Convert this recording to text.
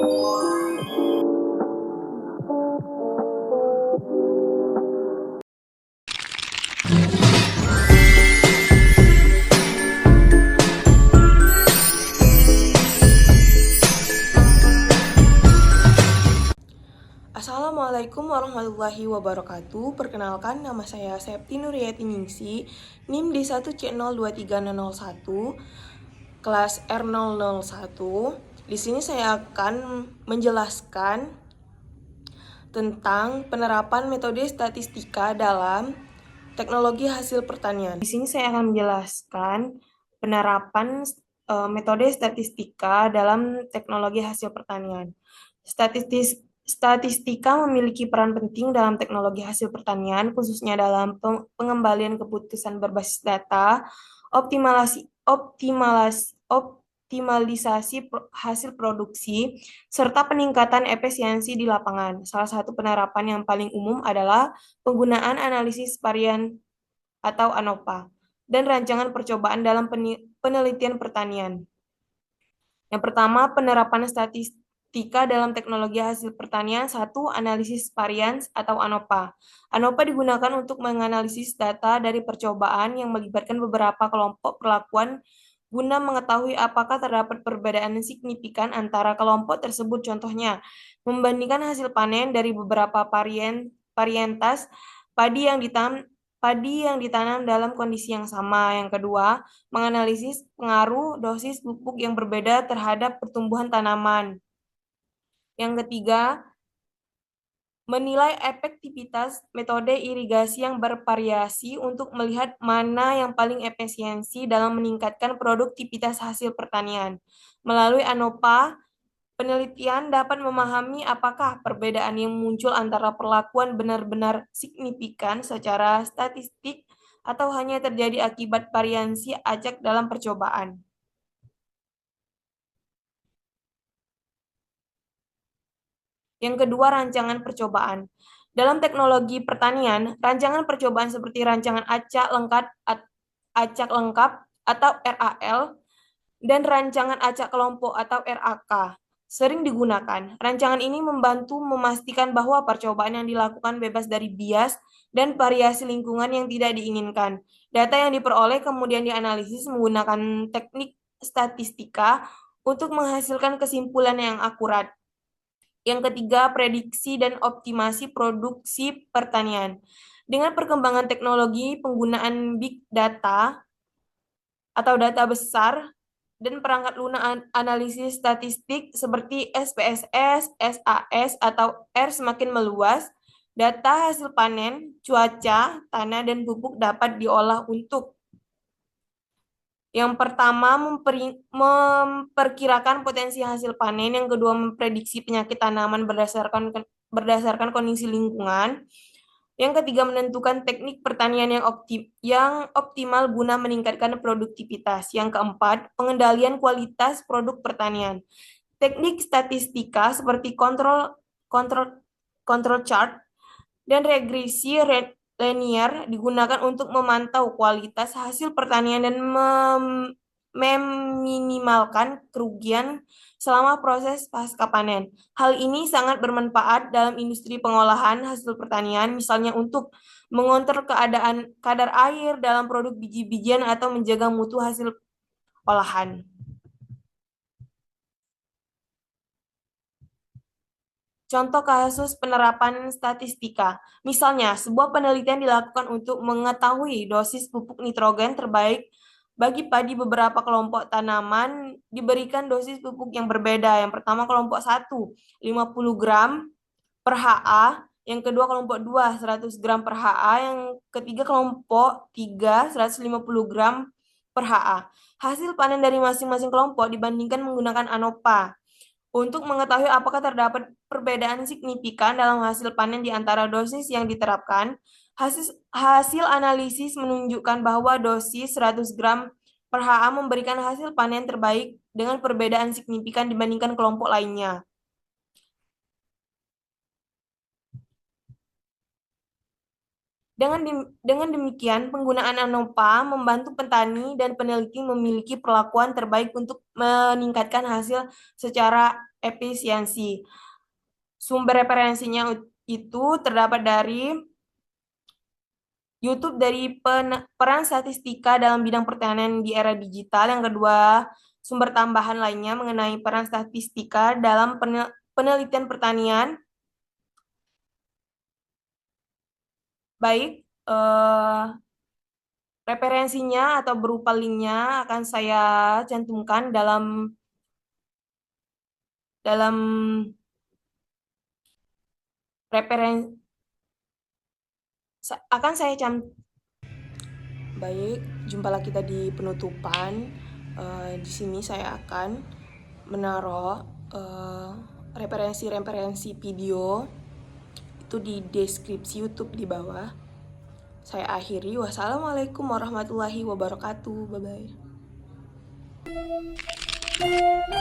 Assalamualaikum warahmatullahi wabarakatuh. Perkenalkan, nama saya Septi Nuriyati Ningsi, NIM D1C023001, kelas R001. Di sini saya akan menjelaskan tentang penerapan metode statistika dalam teknologi hasil pertanian. Di sini saya akan menjelaskan penerapan metode statistika dalam teknologi hasil pertanian. Statistika memiliki peran penting dalam teknologi hasil pertanian, khususnya dalam pengembalian keputusan berbasis data, optimalisasi hasil produksi, serta peningkatan efisiensi di lapangan. Salah satu penerapan yang paling umum adalah penggunaan analisis varian atau ANOVA dan rancangan percobaan dalam penelitian pertanian. Yang pertama, penerapan statistika dalam teknologi hasil pertanian. 1. Analisis varians atau ANOVA. ANOVA digunakan untuk menganalisis data dari percobaan yang melibatkan beberapa kelompok perlakuan guna mengetahui apakah terdapat perbedaan signifikan antara kelompok tersebut. Contohnya, membandingkan hasil panen dari beberapa varietas padi yang ditanam dalam kondisi yang sama. Yang kedua, menganalisis pengaruh dosis pupuk yang berbeda terhadap pertumbuhan tanaman. Yang ketiga, menilai efektivitas metode irigasi yang bervariasi untuk melihat mana yang paling efisiensi dalam meningkatkan produktivitas hasil pertanian. Melalui ANOVA, penelitian dapat memahami apakah perbedaan yang muncul antara perlakuan benar-benar signifikan secara statistik atau hanya terjadi akibat variasi acak dalam percobaan. Yang kedua, rancangan percobaan. Dalam teknologi pertanian, rancangan percobaan seperti rancangan acak lengkap atau RAL dan rancangan acak kelompok atau RAK sering digunakan. Rancangan ini membantu memastikan bahwa percobaan yang dilakukan bebas dari bias dan variasi lingkungan yang tidak diinginkan. Data yang diperoleh kemudian dianalisis menggunakan teknik statistika untuk menghasilkan kesimpulan yang akurat. Yang ketiga, prediksi dan optimasi produksi pertanian. Dengan perkembangan teknologi, penggunaan big data atau data besar dan perangkat lunak analisis statistik seperti SPSS, SAS, atau R semakin meluas, data hasil panen, cuaca, tanah, dan pupuk dapat diolah untuk yang pertama, memperkirakan potensi hasil panen. Yang kedua, memprediksi penyakit tanaman berdasarkan kondisi lingkungan. Yang ketiga, menentukan teknik pertanian yang optimal guna meningkatkan produktivitas. Yang keempat, pengendalian kualitas produk pertanian. Teknik statistika seperti control chart dan regresi linear digunakan untuk memantau kualitas hasil pertanian dan meminimalkan kerugian selama proses pasca panen. Hal ini sangat bermanfaat dalam industri pengolahan hasil pertanian, misalnya untuk mengontrol kadar air dalam produk biji-bijian atau menjaga mutu hasil olahan. Contoh kasus penerapan statistika. Misalnya, sebuah penelitian dilakukan untuk mengetahui dosis pupuk nitrogen terbaik bagi padi. Beberapa kelompok tanaman diberikan dosis pupuk yang berbeda. Yang pertama kelompok 1, 50 gram per HA. Yang kedua kelompok 2, 100 gram per HA. Yang ketiga kelompok 3, 150 gram per HA. Hasil panen dari masing-masing kelompok dibandingkan menggunakan ANOVA untuk mengetahui apakah terdapat perbedaan signifikan dalam hasil panen di antara dosis yang diterapkan. Hasil analisis menunjukkan bahwa dosis 100 gram per HA memberikan hasil panen terbaik dengan perbedaan signifikan dibandingkan kelompok lainnya. Dengan demikian, penggunaan ANOPA membantu petani dan peneliti memiliki perlakuan terbaik untuk meningkatkan hasil secara efisiensi. Sumber referensinya itu terdapat dari YouTube dari peran statistika dalam bidang pertanian di era digital. Yang kedua, sumber tambahan lainnya mengenai peran statistika dalam penelitian pertanian. Baik, referensinya atau berupa linknya akan saya cantumkan dalam referen akan saya Baik, jumpalah kita di penutupan. Di sini saya akan menaruh referensi-referensi video itu di deskripsi YouTube di bawah. Saya akhiri. Wassalamualaikum warahmatullahi wabarakatuh. Bye bye.